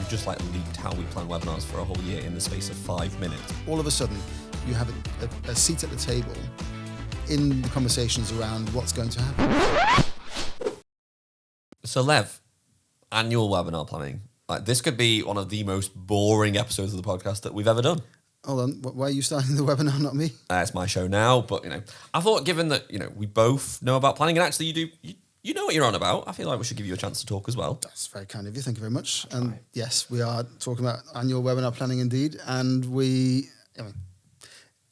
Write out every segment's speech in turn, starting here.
we've just like leaked how we plan webinars for a whole year in the space of 5 minutes. All of a sudden, you have a seat at the table in the conversations around what's going to happen. So Lev, annual webinar planning. Like, this could be one of the most boring episodes of the podcast that we've ever done. Hold on, why are you starting the webinar, not me? It's my show now, but I thought given that we both know about planning, and actually you know what you're on about, I feel like we should give you a chance to talk as well. That's very kind of you. Thank you very much. And yes, we are talking about annual webinar planning indeed, and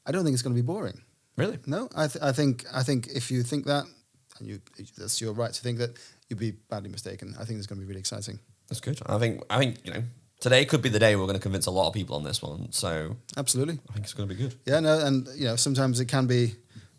I don't think it's going to be boring. Really? No, I think if you think that, and that's your right to think that, you'd be badly mistaken. I think it's going to be really exciting. That's good. I think today could be the day we're going to convince a lot of people on this one. So absolutely, I think it's going to be good. Yeah, no, and sometimes it can be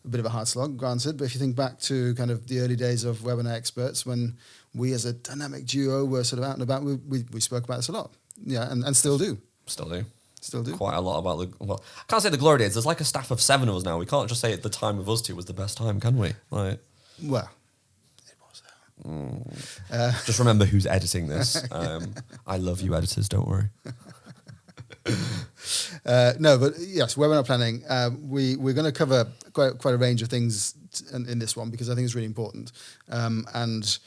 a bit of a hard slog, granted. But if you think back to kind of the early days of webinar experts, when we as a dynamic duo were sort of out and about, we spoke about this a lot. Yeah, and still do. Still do. Still do. Quite a lot about I can't say the glory days. There's like a staff of 7 of us now. We can't just say at the time of us two was the best time, can we? Like, well, it was though. Just remember who's editing this. I love you, editors. Don't worry. No, but yes, webinar planning. We're going to cover quite a range of things in this one because I think it's really important. And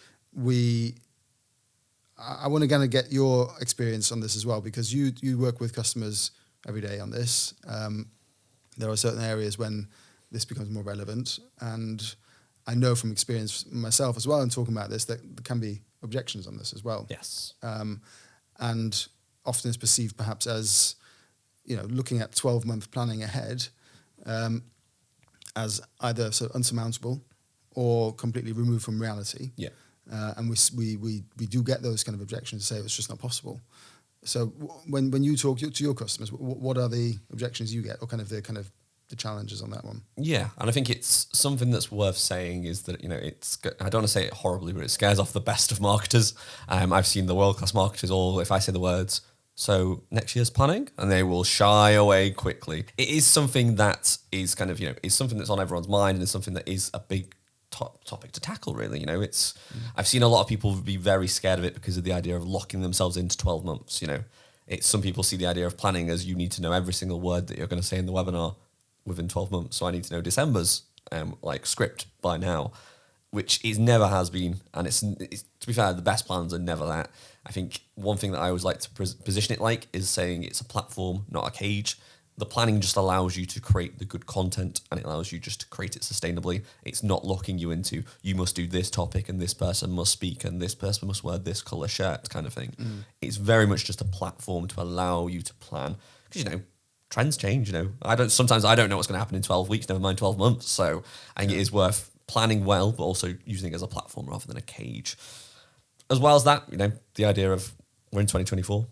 I want to kind of get your experience on this as well, because you work with customers every day on this. There are certain areas when this becomes more relevant, and I know from experience myself as well in talking about this that there can be objections on this as well. Yes. And often it's perceived perhaps as, looking at 12-month planning ahead as either sort of unsurmountable or completely removed from reality. Yeah. And we do get those kind of objections to say it's just not possible. So when you talk to your customers, what are the objections you get, or the challenges on that one? Yeah, and I think it's something that's worth saying is that I don't want to say it horribly, but it scares off the best of marketers. I've seen the world-class marketers all, if I say the words, so next year's planning, and they will shy away quickly. It is something that is is something that's on everyone's mind, and it's something that is a big topic to tackle, really. I've seen a lot of people be very scared of it because of the idea of locking themselves into 12 months. Some people see the idea of planning as you need to know every single word that you're going to say in the webinar within 12 months. So I need to know December's script by now, which it never has been. And it's to be fair, the best plans are never that. I think one thing that I always like to position it like is saying it's a platform, not a cage. The planning just allows you to create the good content, and it allows you just to create it sustainably. It's not locking you into, you must do this topic and this person must speak and this person must wear this colour shirt kind of thing. It's very much just a platform to allow you to plan. Because, trends change, Sometimes I don't know what's going to happen in 12 weeks, never mind 12 months. So I think it is worth planning well, but also using it as a platform rather than a cage. As well as that, the idea of we're in 2024.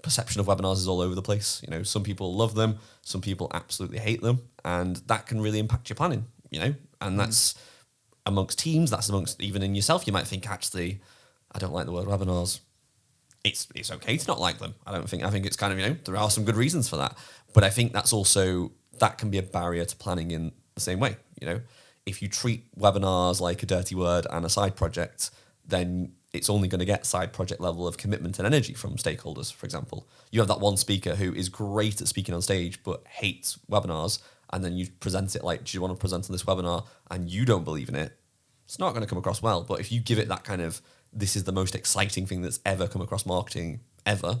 Perception of webinars is all over the place. Some people love them, some people absolutely hate them, and that can really impact your planning, and that's amongst teams, that's amongst even in yourself. You might think, actually, I don't like the word webinars. It's okay to not like them. I think it's there are some good reasons for that, but I think that can be a barrier to planning in the same way. If you treat webinars like a dirty word and a side project, then it's only going to get side project level of commitment and energy from stakeholders. For example, you have that one speaker who is great at speaking on stage but hates webinars, and then you present it like, do you want to present on this webinar, and you don't believe in it, it's not going to come across well. But if you give it that kind of, this is the most exciting thing that's ever come across marketing ever,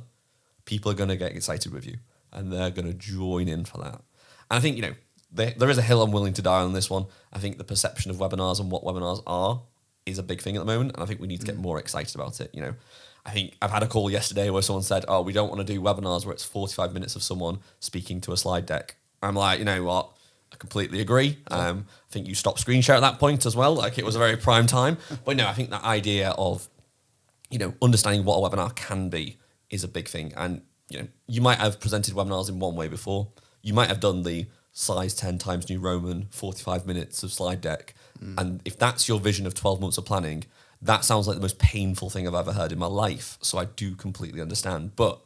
people are going to get excited with you, and they're going to join in for that. And I think, there is a hill I'm willing to die on this one. I think the perception of webinars and what webinars are is a big thing at the moment, and I think we need to get more excited about it. I think I've had a call yesterday where someone said, we don't want to do webinars where it's 45 minutes of someone speaking to a slide deck. I'm like, you know what? I completely agree. I think you stopped screen share at that point as well. Like, it was a very prime time. But no, I think that idea of, understanding what a webinar can be is a big thing. And, you might have presented webinars in one way before. You might have done the size 10 times New Roman, 45 minutes of slide deck. And if that's your vision of 12 months of planning, that sounds like the most painful thing I've ever heard in my life. So I do completely understand. But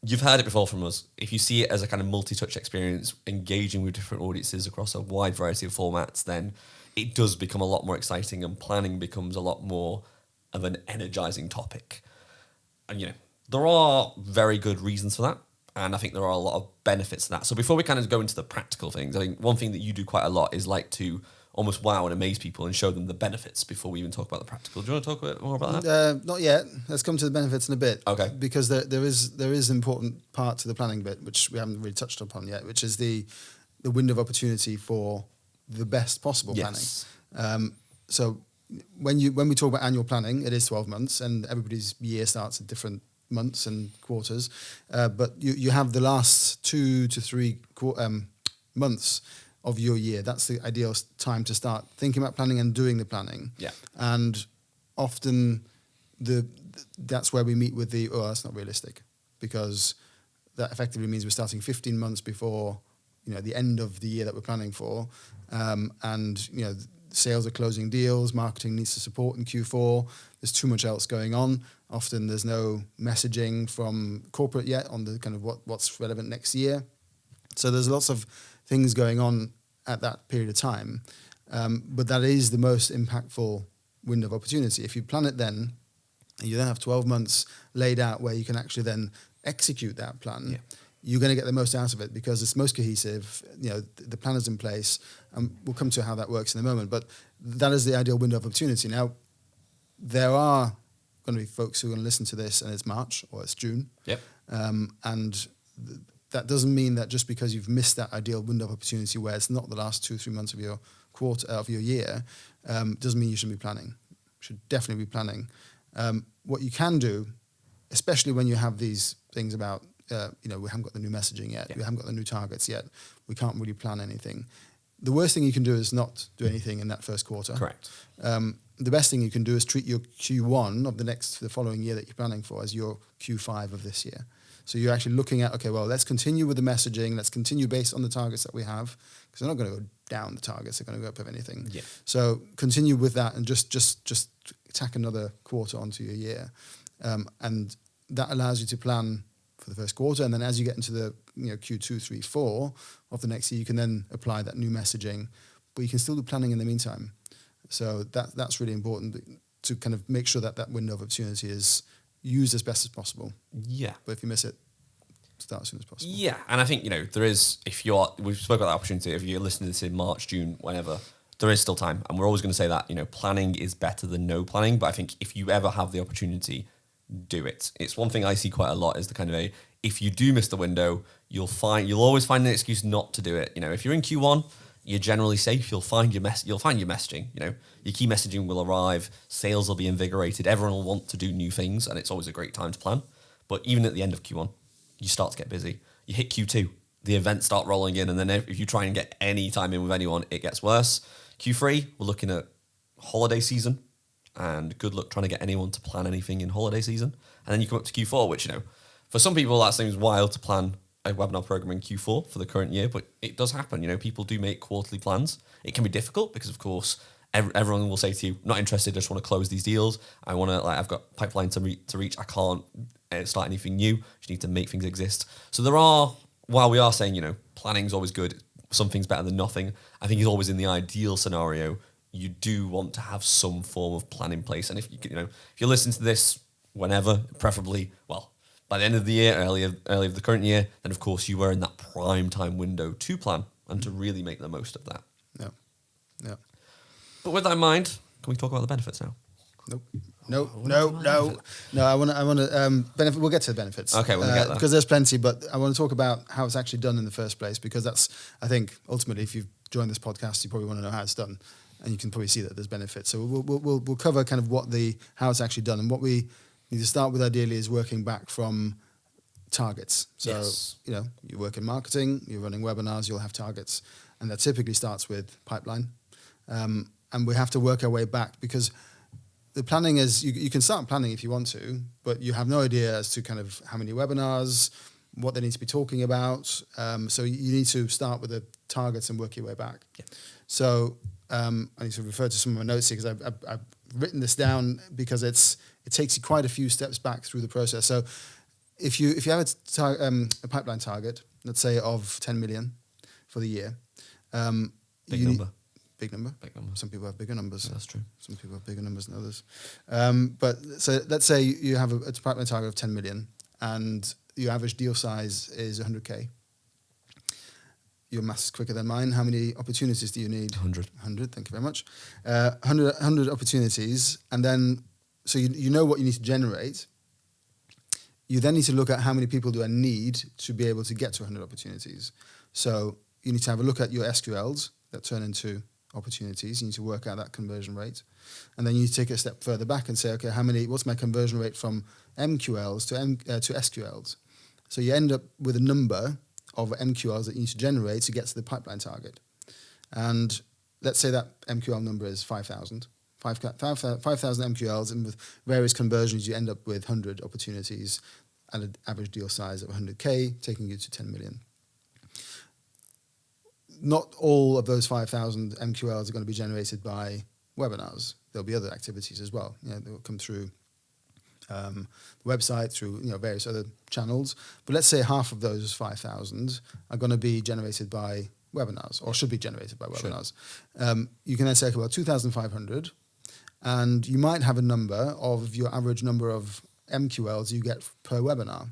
you've heard it before from us. If you see it as a kind of multi-touch experience, engaging with different audiences across a wide variety of formats, then it does become a lot more exciting, and planning becomes a lot more of an energizing topic. And, There are very good reasons for that. And I think there are a lot of benefits to that. So before we kind of go into the practical things, I think one thing that you do quite a lot is like to almost wow and amaze people and show them the benefits before we even talk about the practical. Do you want to talk a bit more about that? Not yet. Let's come to the benefits in a bit. Okay. Because there is an important part to the planning bit, which we haven't really touched upon yet, which is the window of opportunity for the best possible planning. So when we talk about annual planning, it is 12 months, and everybody's year starts at different months and quarters. But you have the last 2 to 3 months of your year. That's the ideal time to start thinking about planning and doing the planning. Yeah. And often that's where we meet with that's not realistic, because that effectively means we're starting 15 months before the end of the year that we're planning for, and sales are closing deals, marketing needs to support in Q4. There's too much else going on. Often there's no messaging from corporate yet on the kind of what's relevant next year. So there's lots of things going on at that period of time, but that is the most impactful window of opportunity. If you plan it then, and you then have 12 months laid out where you can actually then execute that plan, you're going to get the most out of it because it's most cohesive. The plan is in place, and we'll come to how that works in a moment. But that is the ideal window of opportunity. Now, there are going to be folks who are going to listen to this, and it's March or it's June. Yep. That doesn't mean that just because you've missed that ideal window of opportunity where it's not the last 2-3 months of your quarter of your year, doesn't mean you shouldn't be planning. You should definitely be planning. What you can do, especially when you have these things about, we haven't got the new messaging yet, we haven't got the new targets yet, we can't really plan anything. The worst thing you can do is not do anything in that first quarter. Correct. The best thing you can do is treat your Q1 of the following year that you're planning for as your Q5 of this year. So you're actually looking at, okay, well, let's continue with the messaging. Let's continue based on the targets that we have, because they're not going to go down the targets. They're going to go up if anything. Yeah. So continue with that and just tack another quarter onto your year. And that allows you to plan for the first quarter. And then as you get into the Q2, 3, 4 of the next year, you can then apply that new messaging. But you can still do planning in the meantime. So that's really important to kind of make sure that window of opportunity is used as best as possible. Yeah. But if you miss it, start as soon as possible. Yeah. And I think, there is, we've spoken about that opportunity, if you're listening to this in March, June, whenever, there is still time. And we're always going to say that, planning is better than no planning. But I think if you ever have the opportunity, do it. It's one thing I see quite a lot is the kind of if you do miss the window, you'll always find an excuse not to do it. If you're in Q1, you're generally safe. You'll find your messaging. Your key messaging will arrive. Sales will be invigorated. Everyone will want to do new things, and it's always a great time to plan. But even at the end of Q1, you start to get busy. You hit Q2, the events start rolling in, and then if you try and get any time in with anyone, it gets worse. Q3, we're looking at holiday season, and good luck trying to get anyone to plan anything in holiday season. And then you come up to Q4, which for some people that seems wild to plan a webinar program in Q4 for the current year, but it does happen. People do make quarterly plans. It can be difficult because, of course, everyone will say to you, not interested, I just want to close these deals. I want to, I've got pipeline to reach. I can't start anything new. Just need to make things exist. So while we are saying, planning is always good, something's better than nothing, I think it's always in the ideal scenario, you do want to have some form of plan in place. And if you're listening to this whenever, preferably, by the end of the year, early of the current year, then of course you are in that prime time window to plan and to really make the most of that. Yeah. But with that in mind, can we talk about the benefits now? No. I want to benefit. We'll get to the benefits. Okay, we'll get there because there's plenty. But I want to talk about how it's actually done in the first place, because that's, I think, ultimately, if you've joined this podcast, you probably want to know how it's done, and you can probably see that there's benefits. So we'll cover kind of how it's actually done, and what we need to start with ideally is working back from targets. So yes. You work in marketing, you're running webinars, you'll have targets, and that typically starts with pipeline, and we have to work our way back, because the planning is, you can start planning if you want to, but you have no idea as to kind of how many webinars, what they need to be talking about. So you need to start with the targets and work your way back. Yeah. So I need to refer to some of my notes here, because I've written this down, because it takes you quite a few steps back through the process. So if you have a pipeline target, let's say of 10 million for the year, Big number. Big number. Some people have bigger numbers. Yeah, that's true. Some people have bigger numbers than others. But so let's say you have a pipeline target of 10 million. and your average deal size is 100K. Your maths is quicker than mine. How many opportunities do you need? 100. 100, thank you very much. 100 opportunities, and then, so you know what you need to generate. You then need to look at how many people do I need to be able to get to 100 opportunities. So you need to have a look at your SQLs that turn into opportunities. You need to work out that conversion rate. And then you need to take it a step further back and say, okay, what's my conversion rate from MQLs to SQLs? So you end up with a number of MQLs that you need to generate to get to the pipeline target. And let's say that MQL number is 5,000. 5,000 MQLs, and with various conversions, you end up with 100 opportunities at an average deal size of 100K, taking you to 10 million. Not all of those 5,000 MQLs are going to be generated by webinars. There'll be other activities as well. They will come through the website, through various other channels. But let's say half of those 5,000 are going to be generated by webinars, or should be generated by webinars. Sure. You can then say about 2,500, and you might have a number of your average number of MQLs you get per webinar.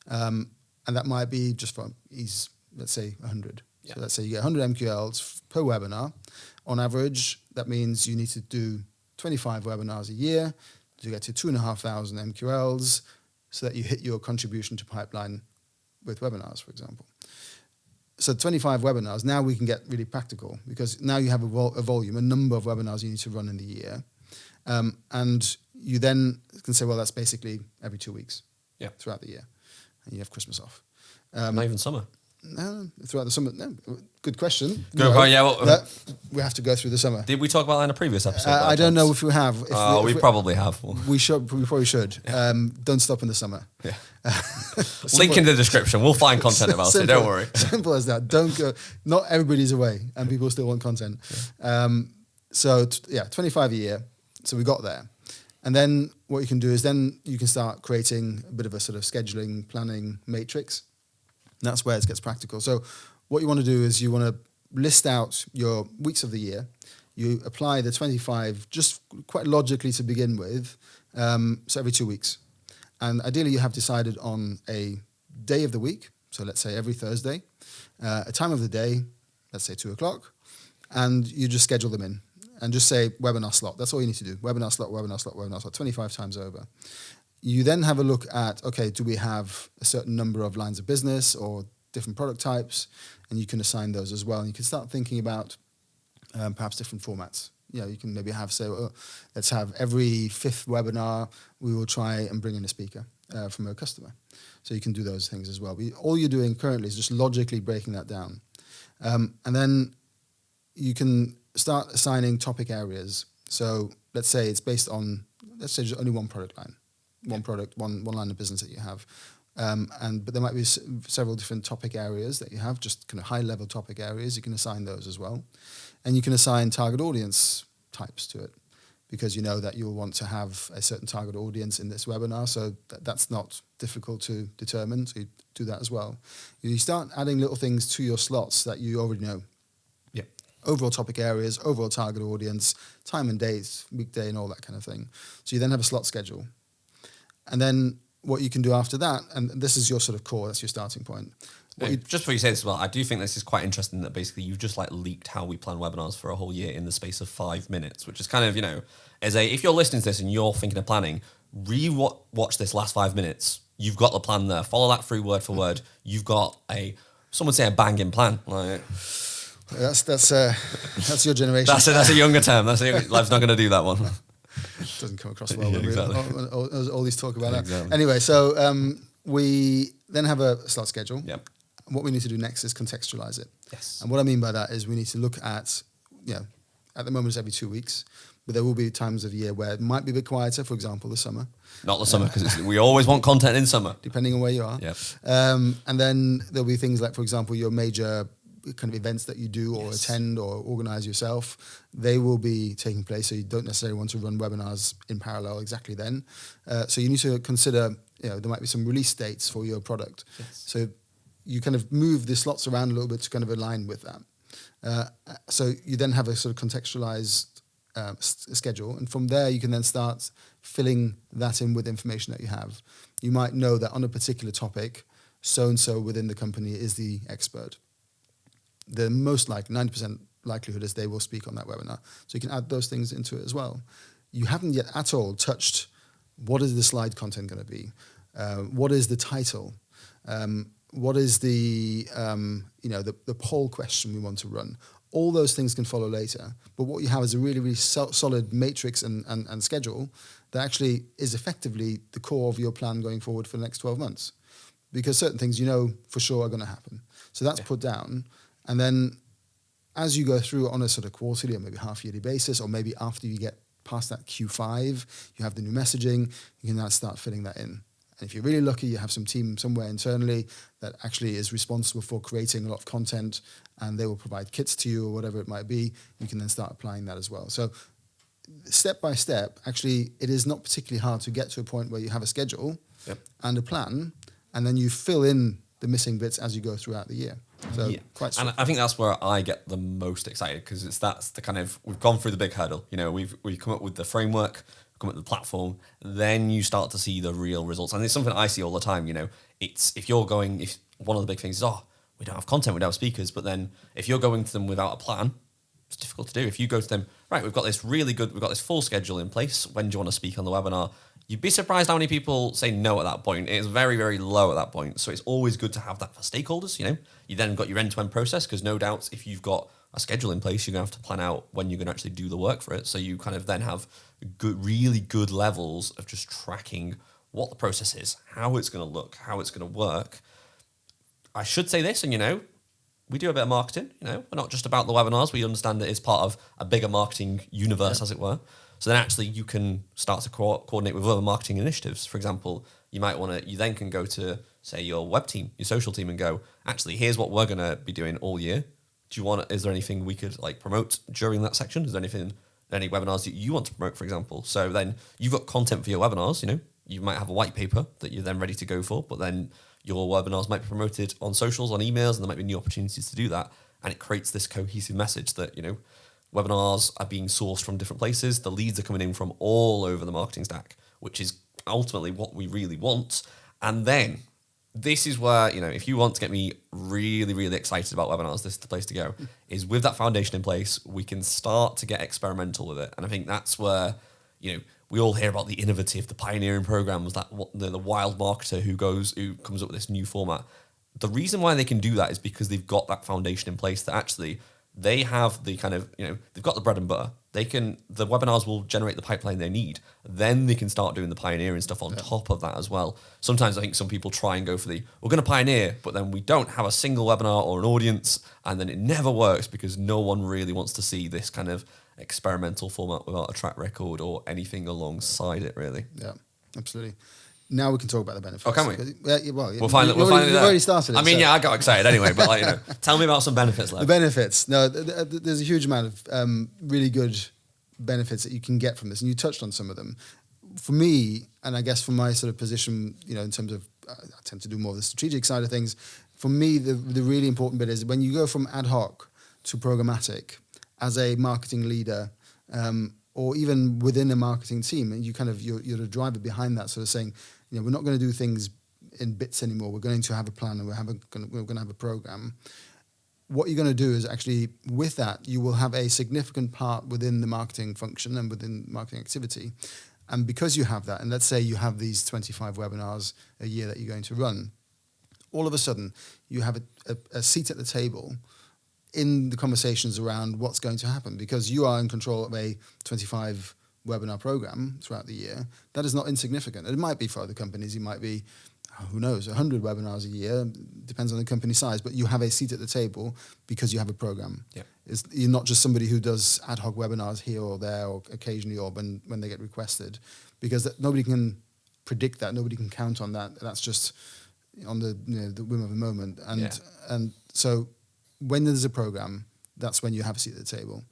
And that might be just for ease, let's say 100. Yeah. So let's say you get 100 MQLs per webinar. On average, that means you need to do 25 webinars a year to get to 2,500 MQLs so that you hit your contribution to pipeline with webinars, for example. So 25 webinars, now we can get really practical, because now you have a volume, a number of webinars you need to run in the year. And you then can say, well, that's basically every 2 weeks throughout the year. And you have Christmas off. Not even summer. No, throughout the summer. No, good question. We have to go through the summer. Did we talk about that in a previous episode? I don't know if we have. We probably have. We probably should. Yeah. Don't stop in the summer. Yeah. Link in the description. We'll find content about it. Don't worry. Simple as that. Don't go. Not everybody's away, and people still want content. Yeah. 25 a year. So we got there. And then what you can do is then you can start creating a bit of a sort of scheduling, planning matrix. And that's where it gets practical. So what you want to do is you want to list out your weeks of the year. You apply the 25 just quite logically to begin with, so every 2 weeks. And ideally you have decided on a day of the week, so let's say every Thursday, a time of the day, let's say 2 o'clock, and you just schedule them in. And just say webinar slot. That's all you need to do. Webinar slot, webinar slot, webinar slot, 25 times over. You then have a look at, okay, do we have a certain number of lines of business or different product types? And you can assign those as well. And you can start thinking about perhaps different formats. You can maybe let's have every 5th webinar, we will try and bring in a speaker from a customer. So you can do those things as well. All you're doing currently is just logically breaking that down. And then you can start assigning topic areas. So let's say it's based on, let's say just only one product line. One product, one line of business that you have. But there might be several different topic areas that you have, just kind of high-level topic areas. You can assign those as well. And you can assign target audience types to it, because you know that you'll want to have a certain target audience in this webinar, so that's not difficult to determine, so you do that as well. You start adding little things to your slots that you already know. Yeah. Overall topic areas, overall target audience, time and dates, weekday and all that kind of thing. So you then have a slot schedule. And then what you can do after that, and this is your sort of core, that's your starting point. Just before you say this as well, I do think this is quite interesting that basically you've just leaked how we plan webinars for a whole year in the space of 5 minutes, which is kind of, if you're listening to this and you're thinking of planning, watch this last 5 minutes. You've got the plan there. Follow that through word for word. You've got some would say a banging plan. That's your generation. That's a younger term. Lev's not going to do that one. Doesn't come across well when exactly. we all these talk about exactly. that. Anyway, so we then have a slot schedule. Yep. What we need to do next is contextualize it. Yes. And what I mean by that is we need to look at, at the moment it's every 2 weeks, but there will be times of year where it might be a bit quieter, for example, the summer. Not the summer, because we always want content in summer. Depending on where you are. Yep. And then there'll be things like, for example, your major kind of events that you do or attend or organize yourself, they will be taking place. So you don't necessarily want to run webinars in parallel exactly then. So you need to consider, there might be some release dates for your product. Yes. So you kind of move the slots around a little bit to kind of align with that. So you then have a sort of contextualized schedule. And from there, you can then start filling that in with information that you have. You might know that on a particular topic, so-and-so within the company is the expert. The most likely, 90% likelihood is they will speak on that webinar. So you can add those things into it as well. You haven't yet at all touched what is the slide content going to be? What is the title? What is the poll question we want to run? All those things can follow later. But what you have is a really, really solid matrix and schedule that actually is effectively the core of your plan going forward for the next 12 months. Because certain things you know for sure are going to happen. So that's put down. And then as you go through on a sort of quarterly or maybe half-yearly basis, or maybe after you get past that Q5, you have the new messaging, you can now start filling that in. And if you're really lucky, you have some team somewhere internally that actually is responsible for creating a lot of content, and they will provide kits to you or whatever it might be. You can then start applying that as well. So step by step, actually, it is not particularly hard to get to a point where you have a schedule and a plan, and then you fill in the missing bits as you go throughout the year. So quite and I think that's where I get the most excited, because that's the kind of, we've gone through the big hurdle. You know, we've come up with the framework, come up with the platform, then you start to see the real results. And it's something I see all the time. You know, it's if one of the big things is, we don't have content, we don't have speakers, but then if you're going to them without a plan, it's difficult to do. If you go to them, right, we've got this full schedule in place, when do you want to speak on the webinar? You'd be surprised how many people say no at that point. It's very, very low at that point. So it's always good to have that for stakeholders, you know. You then got your end-to-end process, because no doubt if you've got a schedule in place, you're going to have to plan out when you're going to actually do the work for it. So you kind of then have really good levels of just tracking what the process is, how it's going to look, how it's going to work. I should say this, and, you know, we do a bit of marketing, you know. We're not just about the webinars. We understand that it's part of a bigger marketing universe, as it were. So then actually you can start to coordinate with other marketing initiatives. For example, you then can go to, say, your web team, your social team, and go, actually, here's what we're going to be doing all year. Is there anything we could promote during that section? Is there any webinars that you want to promote, for example? So then you've got content for your webinars, you know. You might have a white paper that you're then ready to go for, but then your webinars might be promoted on socials, on emails, and there might be new opportunities to do that. And it creates this cohesive message that, you know, webinars are being sourced from different places. The leads are coming in from all over the marketing stack, which is ultimately what we really want. And then this is where, you know, if you want to get me really, really excited about webinars, this is the place to go, is with that foundation in place, we can start to get experimental with it. And I think that's where, you know, we all hear about the innovative, the pioneering programs, the wild marketer who comes up with this new format. The reason why they can do that is because they've got that foundation in place that actually they have the kind of, you know, they've got the bread and butter. The webinars will generate the pipeline they need. Then they can start doing the pioneering stuff on top of that as well. Sometimes I think some people try and go for we're going to pioneer, but then we don't have a single webinar or an audience, and then it never works because no one really wants to see this kind of experimental format without a track record or anything alongside it, really. Yeah, absolutely. Now we can talk about the benefits. Oh, can we? We'll finally. You've already started it. I mean, I got excited anyway, but you know, tell me about some benefits, Lev. The benefits. No, there's a huge amount of really good benefits that you can get from this, and you touched on some of them. For me, and I guess from my sort of position, you know, in terms of I tend to do more of the strategic side of things. For me, the really important bit is when you go from ad hoc to programmatic as a marketing leader. Or even within a marketing team, and you're the driver behind that, sort of saying, you know, we're not going to do things in bits anymore. We're going to have a plan, and we're going to have a program. What you're going to do is actually, with that, you will have a significant part within the marketing function and within marketing activity. And because you have that, and let's say you have these 25 webinars a year that you're going to run, all of a sudden you have a seat at the table in the conversations around what's going to happen, because you are in control of a 25 webinar program throughout the year. That is not insignificant. It might be for other companies. It might be, who knows, 100 webinars a year, depends on the company size, but you have a seat at the table because you have a program. Yeah. You're not just somebody who does ad hoc webinars here or there or occasionally or when they get requested, because nobody can predict that. Nobody can count on that. That's just on the whim of a moment. And so when there's a program, that's when you have a seat at the table.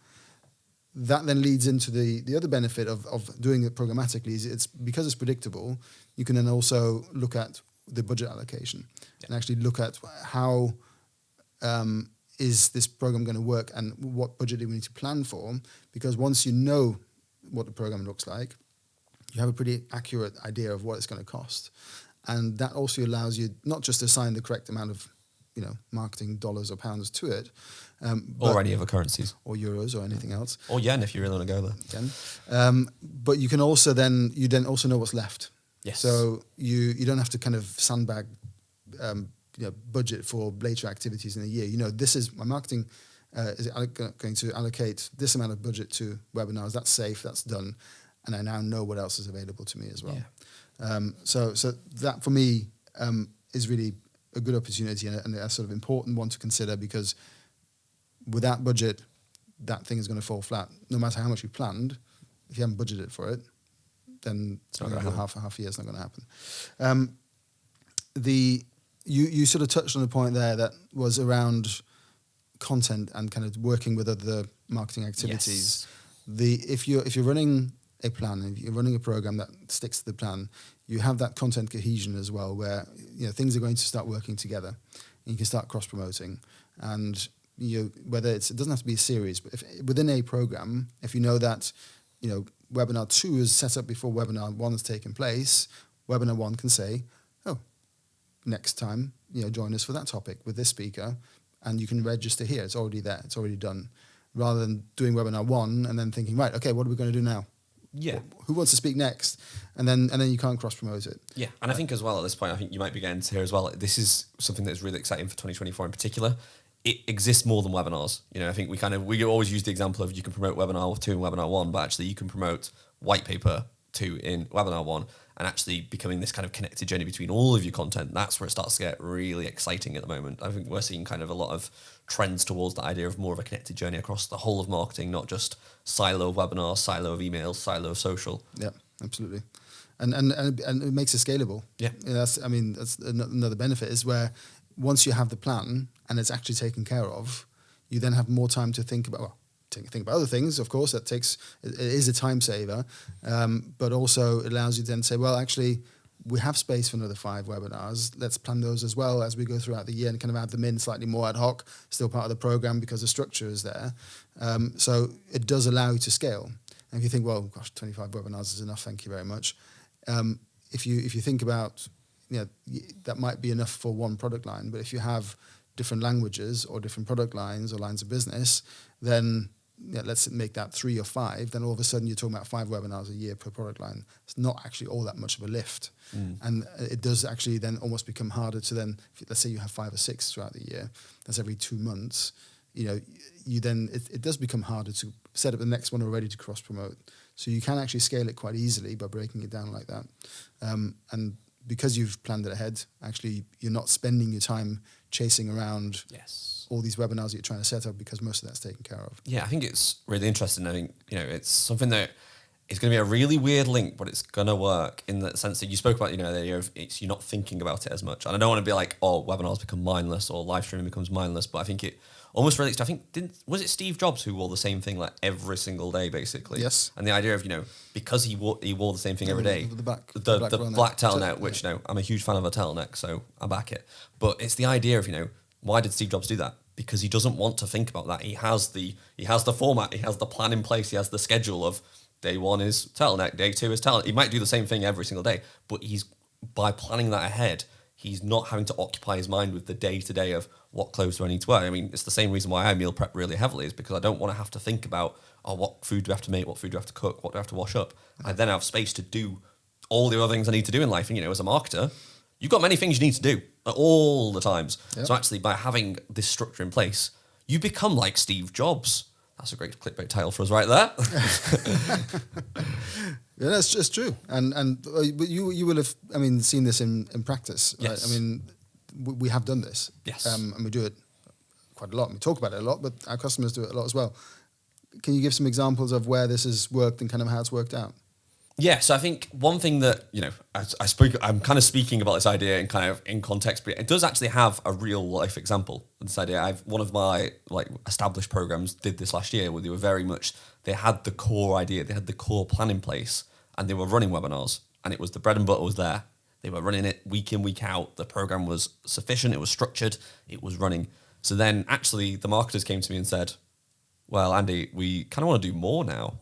That then leads into the other benefit of doing it programmatically is it's because it's predictable, you can then also look at the budget allocation and actually look at how is this program going to work and what budget do we need to plan for, because once you know what the program looks like, you have a pretty accurate idea of what it's going to cost. And that also allows you not just to assign the correct amount of, marketing dollars or pounds to it, or any other currencies, or euros or anything else, or yen if you really want to go there. Yen. But you can also then also know what's left. Yes. So you don't have to kind of sandbag, budget for later activities in a year. This is my marketing is going to allocate this amount of budget to webinars. That's safe. That's done, and I now know what else is available to me as well. Yeah. So that for me is really a good opportunity and a sort of important one to consider, because without budget, that thing is going to fall flat. No matter how much you planned, if you haven't budgeted for it, then it's not going to half a year. It's not going to happen. You sort of touched on a point there that was around content and kind of working with other marketing activities. Yes. If you're running a plan, if you're running a program that sticks to the plan, you have that content cohesion as well, where things are going to start working together, and you can start cross promoting. And whether it doesn't have to be a series, but if within a program, if you know that webinar 2 is set up before webinar 1 has taken place, webinar 1 can say, "Oh, next time join us for that topic with this speaker," and you can register here. It's already there. It's already done. Rather than doing webinar 1 and then thinking, right, okay, what are we going to do now? Yeah. Who wants to speak next? And then you can't cross promote it. Yeah. And I think as well at this point, I think you might be getting to here as well. This is something that's really exciting for 2024 in particular. It exists more than webinars. I think we always use the example of you can promote webinar 2 and webinar 1, but actually you can promote white paper 2 in webinar 1, and actually becoming this kind of connected journey between all of your content. That's where it starts to get really exciting at the moment. I think we're seeing kind of a lot of trends towards the idea of more of a connected journey across the whole of marketing, not just silo of webinars, silo of emails, silo of social. Yeah, absolutely. And it makes it scalable. Yeah. That's another benefit, is where once you have the plan and it's actually taken care of, you then have more time to think about, think about other things, of course. It is a time saver, but also it allows you to then say, well, actually, we have space for another 5 webinars. Let's plan those as well as we go throughout the year and kind of add them in slightly more ad hoc, still part of the program because the structure is there. So it does allow you to scale. And if you think, well, gosh, 25 webinars is enough, thank you very much. If you think about, that might be enough for one product line, but if you have different languages or different product lines or lines of business, then let's make that 3 or 5, then all of a sudden you're talking about 5 webinars a year per product line. It's not actually all that much of a lift. And it does actually then almost become harder to then, let's say you have 5 or 6 throughout the year, that's every 2 months, it does become harder to set up the next one already to cross promote. So you can actually scale it quite easily by breaking it down like that. And because you've planned it ahead, actually you're not spending your time chasing around all these webinars that you're trying to set up, because most of that's taken care of. Yeah, I think it's really interesting. I think, it's something that is going to be a really weird link, but it's going to work in the sense that you spoke about, the idea of you're not thinking about it as much. And I don't want to be like, oh, webinars become mindless or live streaming becomes mindless, but I think it almost relates to, was it Steve Jobs who wore the same thing like every single day, basically? Yes. And the idea of, because he wore the same thing every day. The black turtleneck, which, I'm a huge fan of a turtleneck, so I back it. But it's the idea of, why did Steve Jobs do that? Because he doesn't want to think about that. He has the format, he has the plan in place, he has the schedule of day 1 is turtleneck, day 2 is turtleneck. He might do the same thing every single day, but by planning that ahead, he's not having to occupy his mind with the day-to-day of what clothes do I need to wear. I mean, it's the same reason why I meal prep really heavily, is because I don't want to have to think about, what food do I have to make, what food do I have to cook, what do I have to wash up. I then have space to do all the other things I need to do in life. And, as a marketer, you've got many things you need to do at all the times. Yep. So actually, by having this structure in place, you become like Steve Jobs. That's a great clickbait title for us right there. Yeah, that's just true. But you will have, seen this in practice. Right? Yes. We have done this. Yes. And we do it quite a lot. And we talk about it a lot, but our customers do it a lot as well. Can you give some examples of where this has worked and kind of how it's worked out? Yeah, so I think one thing that, I'm kind of speaking about this idea in context, but it does actually have a real life example. This idea, one of my established programs did this last year, where they had the core idea, they had the core plan in place, and they were running webinars, and it was the bread and butter was there. They were running it week in, week out. The program was sufficient, it was structured, it was running. So then actually the marketers came to me and said, well, Andy, we kind of want to do more now.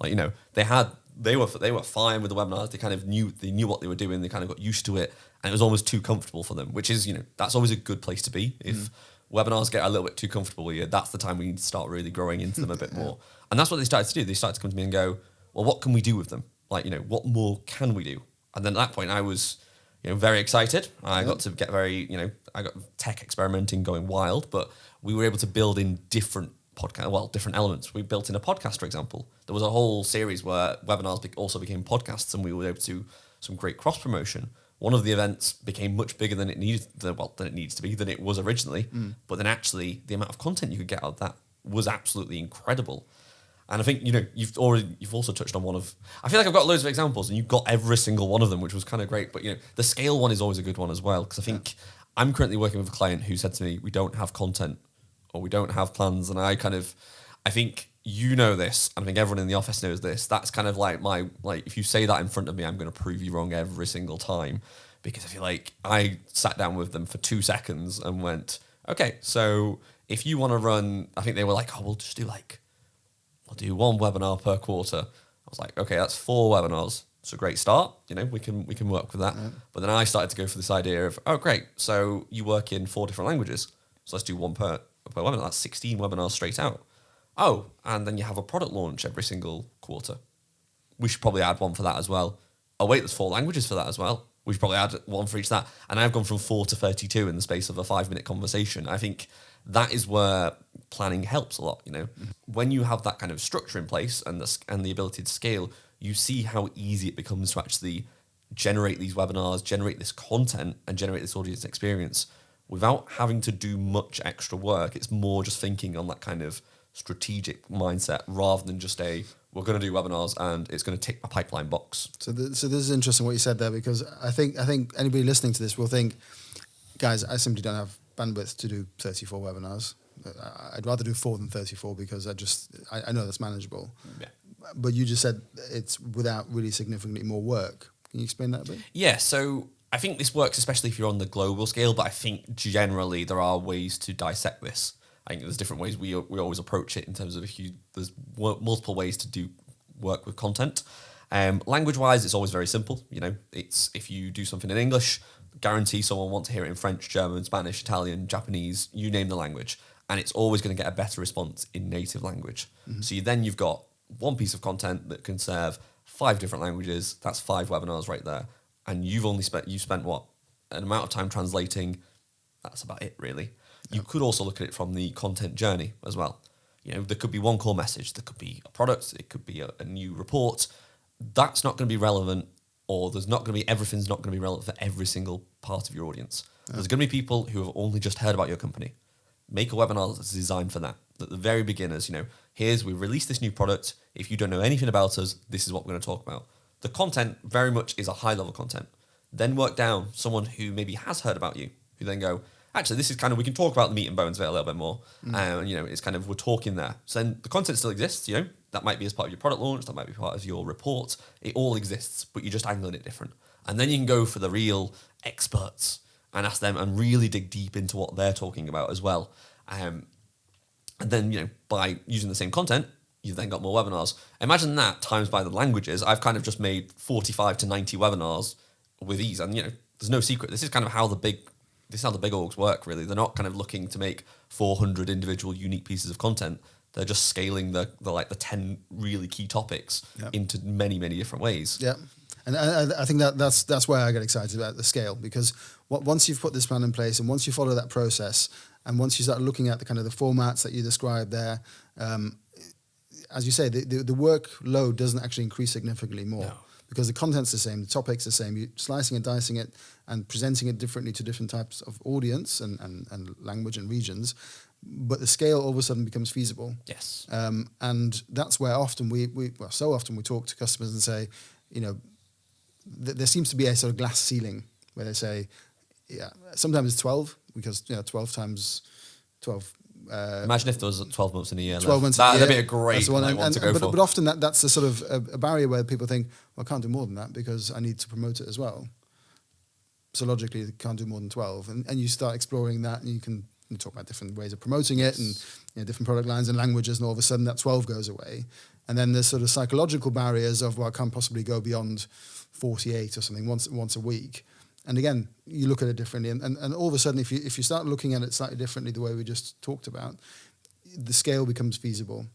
They had they were fine with the webinars. They kind of knew what they were doing. They kind of got used to it, and it was almost too comfortable for them, which is, that's always a good place to be. If webinars get a little bit too comfortable with you, that's the time we need to start really growing into them a bit more. And that's what they started to do. They started to come to me and go, well, what can we do with them? Like, what more can we do? And then at that point I was, very excited. I got to get I got tech experimenting going wild, but we were able to build in different elements. We built in a podcast, for example. There was a whole series where webinars also became podcasts, and we were able to do some great cross promotion. One of the events became much bigger than it needs to be, than it was originally. But then actually the amount of content you could get out of that was absolutely incredible. And I think, you've also touched on one of, I feel like I've got loads of examples and you've got every single one of them, which was kind of great. But, the scale one is always a good one as well. Because I think I'm currently working with a client who said to me, we don't have content or we don't have plans. And I think this, and I think everyone in the office knows this. That's kind of like if you say that in front of me, I'm going to prove you wrong every single time. Because I feel like I sat down with them for 2 seconds and went, okay, so if you want to run, I think they were like, we'll do one webinar per quarter. I was like, okay, that's 4 webinars. It's a great start. We can work with that. Yeah. But then I started to go for this idea of, oh, great. So you work in 4 different languages. So let's do one per webinar. That's 16 webinars straight out. Oh, and then you have a product launch every single quarter. We should probably add one for that as well. Oh, wait, there's 4 languages for that as well. We should probably add one for each of that. And I've gone from 4 to 32 in the space of a 5-minute conversation. I think that is where planning helps a lot. When you have that kind of structure in place and the ability to scale, you see how easy it becomes to actually generate these webinars, generate this content, and generate this audience experience without having to do much extra work. It's more just thinking on that kind of strategic mindset rather than just we're going to do webinars and it's going to tick a pipeline box. So this is interesting what you said there, because I think anybody listening to this will think, guys, I simply don't have bandwidth to do 34 webinars. I'd rather do 4 than 34 because I know that's manageable. Yeah. But you just said it's without really significantly more work. Can you explain that a bit? Yeah, so I think this works especially if you're on the global scale, but I think generally there are ways to dissect this. I think there's different ways we always approach it in terms of there's multiple ways to do work with content. Language-wise, it's always very simple. It's if you do something in English, guarantee someone will want to hear it in French, German, Spanish, Italian, Japanese, you name the language. And it's always going to get a better response in native language. Mm-hmm. So you've got one piece of content that can serve 5 different languages. That's 5 webinars right there. And you spent what? An amount of time translating. That's about it, really. Yep. You could also look at it from the content journey as well. There could be one core message. There could be a product. It could be a new report. That's not going to be relevant, or everything's not going to be relevant for every single part of your audience. Yep. There's going to be people who have only just heard about your company. Make a webinar that's designed for that. At the very beginners, we released this new product. If you don't know anything about us, this is what we're going to talk about. The content very much is a high-level content. Then work down someone who maybe has heard about you, who then go, actually, this is kind of, we can talk about the meat and bones of it a little bit more. It's kind of, we're talking there. So then the content still exists, that might be as part of your product launch, that might be part of your report. It all exists, but you're just angling it different. And then you can go for the real experts and ask them and really dig deep into what they're talking about as well. And then, by using the same content, you've then got more webinars. Imagine that times by the languages. I've kind of just made 45 to 90 webinars with ease. And, there's no secret. This is kind of how the big orgs work, really. They're not kind of looking to make 400 individual unique pieces of content. They're just scaling the 10 really key topics into many, many different ways. Yeah. And I think that's where I get excited about the scale, because once you've put this plan in place and once you follow that process and once you start looking at the kind of the formats that you described there, as you say, the workload doesn't actually increase significantly more because the content's the same, the topic's the same. You're slicing and dicing it and presenting it differently to different types of audience and language and regions, but the scale all of a sudden becomes feasible. Yes. And that's where often so often we talk to customers and say, there seems to be a sort of glass ceiling where they say, sometimes it's 12 because 12 times 12. Imagine if there was 12 months in a year. 12 months in a year. That'd be a great one to go for. But often that's a sort of a barrier where people think, well, I can't do more than that because I need to promote it as well. So logically, you can't do more than 12. And you start exploring that and you talk about different ways of promoting it and different product lines and languages, and all of a sudden that 12 goes away. And then there's sort of psychological barriers of, well, I can't possibly go beyond 48 or something once a week. And again, you look at it differently. And all of a sudden, if you start looking at it slightly differently, the way we just talked about, the scale becomes feasible.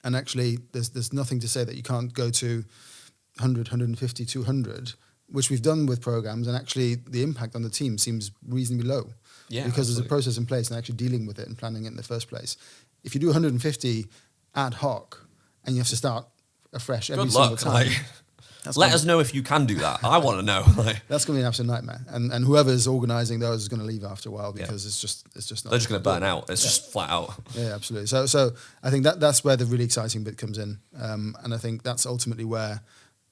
And actually, there's nothing to say that you can't go to 100, 150, 200, which we've done with programs. And actually, the impact on the team seems reasonably low. Yeah, because absolutely. there's a process in place and actually dealing with it and planning it in the first place. If you do 150 ad hoc and you have to start afresh every single time, let us know if you can do that. I want to know. That's going to be an absolute nightmare. And whoever's organising those is going to leave after a while because it's just not. They're just going to burn out. It's just flat out. Yeah, absolutely. So I think that's where the really exciting bit comes in, and I think that's ultimately where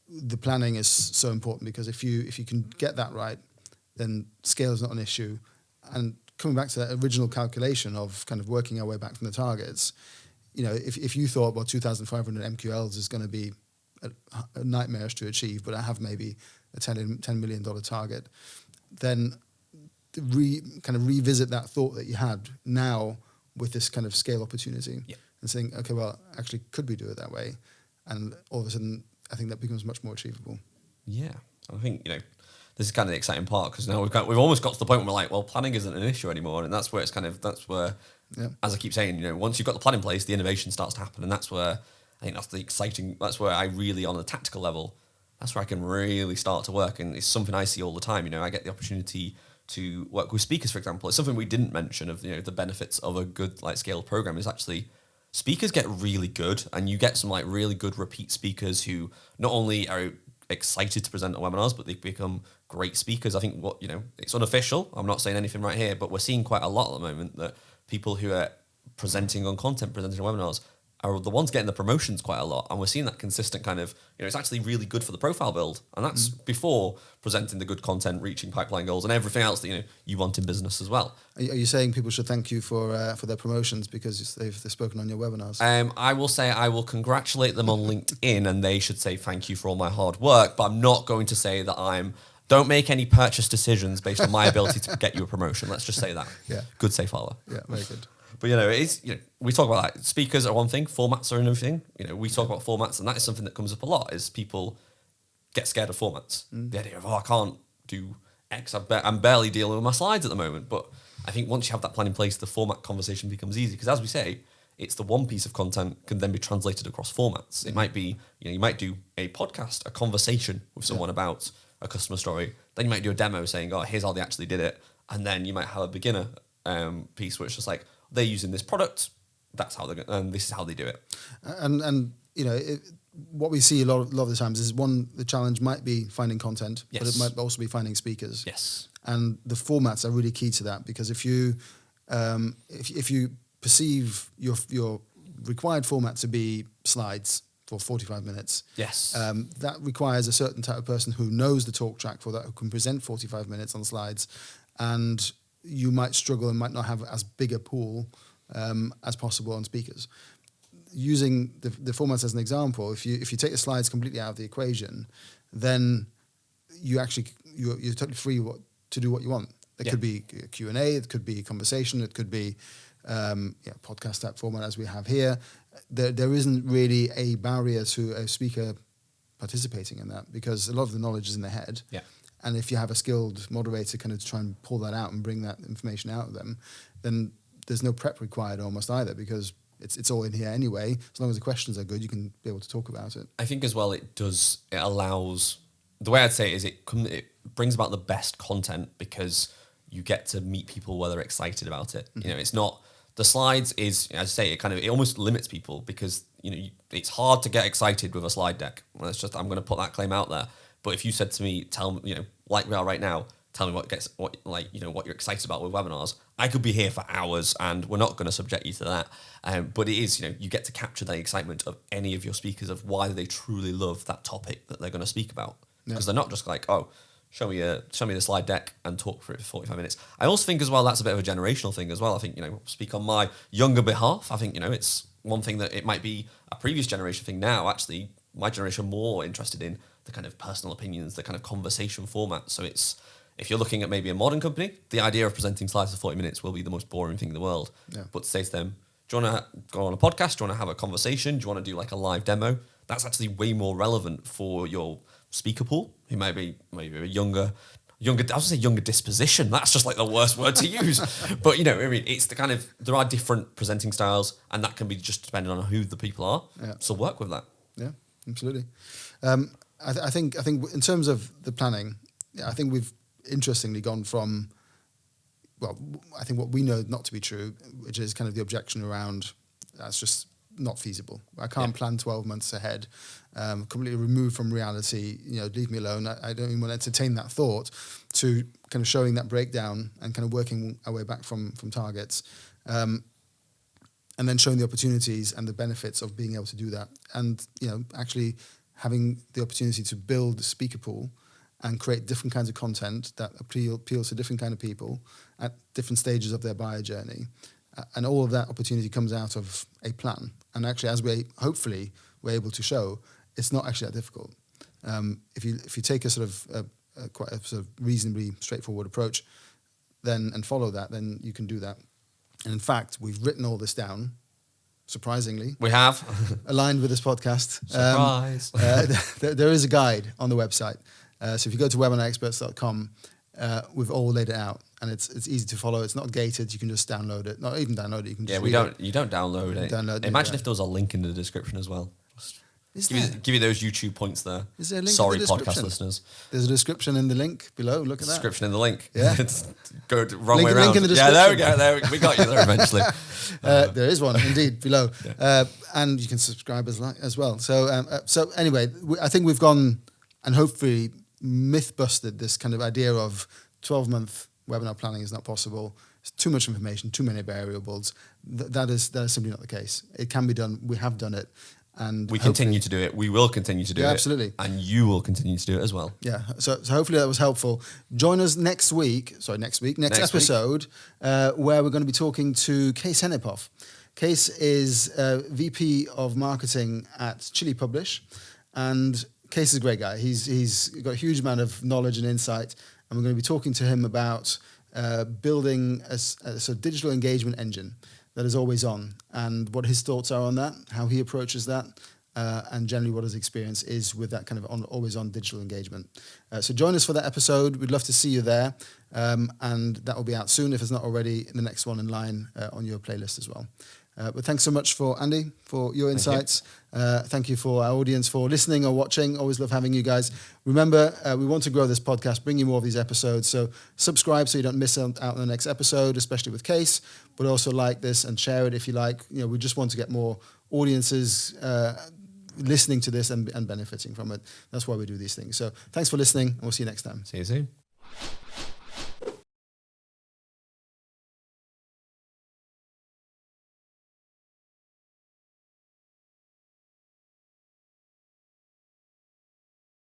the planning is so important, because if you can get that right, then scale is not an issue. And coming back to that original calculation of kind of working our way back from the targets, if you thought, well, 2,500 MQLs is going to be a nightmarish to achieve, but I have maybe a $10 million target, then revisit that thought that you had now with this kind of scale opportunity and saying, okay, well, actually, could we do it that way? And all of a sudden, I think that becomes much more achievable. Yeah, I think, this is kind of the exciting part, because now we've almost got to the point where we're like, well, planning isn't an issue anymore, and that's where as I keep saying, once you've got the plan in place, the innovation starts to happen, and that's where I think that's where I really, on a tactical level, that's where I can really start to work, and it's something I see all the time. I get the opportunity to work with speakers, for example. It's something we didn't mention of the benefits of a good scaled program is actually speakers get really good, and you get some really good repeat speakers who not only are excited to present at webinars, but they become great speakers. I think it's unofficial. I'm not saying anything right here, but we're seeing quite a lot at the moment that people who are presenting on content, presenting on webinars, are the ones getting the promotions quite a lot. And we're seeing that consistent kind of, it's actually really good for the profile build. And that's before presenting the good content, reaching pipeline goals and everything else that, you want in business as well. Are you saying people should thank you for their promotions because they've spoken on your webinars? I will say I will congratulate them on LinkedIn, and they should say thank you for all my hard work, but I'm not going to say that don't make any purchase decisions based on my ability to get you a promotion. Let's just say that. Yeah. Good, safe harbor. Yeah, very good. But it is. We talk about that. Speakers are one thing, formats are another thing. We talk about formats, and that is something that comes up a lot. Is people get scared of formats. The idea of I can't do X. I'm barely dealing with my slides at the moment. But I think once you have that plan in place, the format conversation becomes easy, because as we say, it's the one piece of content can then be translated across formats. It might be you might do a podcast, a conversation with someone about a customer story. Then you might do a demo saying, oh, here's how they actually did it, and then you might have a beginner piece where it's just like, they're using this product, that's how they're and this is how they do it. And what we see a lot of the times is, the challenge might be finding content, but it might also be finding speakers. Yes. And the formats are really key to that, because if you perceive your required format to be slides for 45 minutes, yes, that requires a certain type of person who knows the talk track for that, who can present 45 minutes on slides, and you might struggle and might not have as big a pool as possible on speakers. Using the formats as an example, if you take the slides completely out of the equation, then you're totally free to do what you want. It could be a Q&A, it could be conversation, it could be podcast type format as we have here. There isn't really a barrier to a speaker participating in that, because a lot of the knowledge is in their head. Yeah. And if you have a skilled moderator kind of try and pull that out and bring that information out of them, then there's no prep required almost either, because it's all in here anyway. As long as the questions are good, you can be able to talk about it. I think as well it allows, the way I'd say it is it brings about the best content, because you get to meet people where they're excited about it. Mm-hmm. It's not, the slides is, as I say, it almost limits people, because it's hard to get excited with a slide deck. Well, it's just, I'm going to put that claim out there. But if you said to me, tell me, like we are right now, tell me what you're excited about with webinars, I could be here for hours, and we're not going to subject you to that. But it is, you get to capture the excitement of any of your speakers of why they truly love that topic that they're going to speak about. Because they're not just like, oh, show me the slide deck and talk for it for 45 minutes. I also think as well, that's a bit of a generational thing as well. I think, speak on my younger behalf. I think, it's one thing that it might be a previous generation thing now. Actually, my generation are more interested in the kind of personal opinions, the kind of conversation format. So it's, if you're looking at maybe a modern company, the idea of presenting slides for 40 minutes will be the most boring thing in the world. Yeah. But to say to them, do Do you want to go on a podcast? Do you want to have a conversation? Do you want to do like a live demo? That's actually way more relevant for your speaker pool, who maybe a younger, I was going to say younger disposition. That's just like the worst word to use. But, you know, I mean, it's the kind of, there are different presenting styles, and that can be just depending on who the people are. Yeah. So work with that. Yeah, absolutely. I think in terms of the planning, I think we've interestingly gone from, well, I think what we know not to be true, which is kind of the objection around that's just not feasible. I can't plan 12 months ahead, completely removed from reality, you know, leave me alone. I don't even want to entertain that thought, to kind of showing that breakdown and kind of working our way back from targets. And then showing the opportunities and the benefits of being able to do that. And, you know, actually having the opportunity to build a speaker pool and create different kinds of content that appeals to different kind of people at different stages of their buyer journey. And all of that opportunity comes out of a plan. And actually, as hopefully we're able to show, it's not actually that difficult. If you take a sort of quite a sort of reasonably straightforward approach, and follow that, then you can do that. And in fact, we've written all this down, surprisingly. We have. Aligned with this podcast. Surprise. There is a guide on the website. So if you go to webinarexperts.com, we've all laid it out, and it's easy to follow. It's not gated. You can just download it. Not even download it. You can just You don't download it. Imagine if there was a link in the description as well. Give you those YouTube points there. Is there a link? Sorry, in the podcast listeners. There's a description in the link below. Look at that. Description in the link. Yeah. It's go wrong Link- way around. link in the Yeah, there we description. go. We got you there eventually. There is one indeed below, and you can subscribe as well. So anyway, I think we've gone and hopefully myth busted this kind of idea of 12-month webinar planning is not possible. It's too much information, too many variables. That is simply not the case. It can be done. We have done it. And we continue to do it. We will continue to do it. Absolutely. And you will continue to do it as well. Yeah. So hopefully that was helpful. Join us next episode, where we're going to be talking to Case Hennipoff. Case is VP of Marketing at Chili Publish. And Case is a great guy. He's got a huge amount of knowledge and insight. And we're going to be talking to him about building a sort of digital engagement engine that is always on, and what his thoughts are on that, how he approaches that, and generally what his experience is with that kind of always on digital engagement. So join us for that episode. We'd love to see you there, and that will be out soon if it's not already. The next one in line on your playlist as well. But thanks so much for Andy, for your insights. Thank you for our audience for listening or watching. Always love having you guys. Remember, we want to grow this podcast, bring you more of these episodes. So subscribe so you don't miss out on the next episode, especially with Case. But also like this and share it if you like. You know, we just want to get more audiences listening to this and benefiting from it. That's why we do these things. So thanks for listening, and we'll see you next time. See you soon.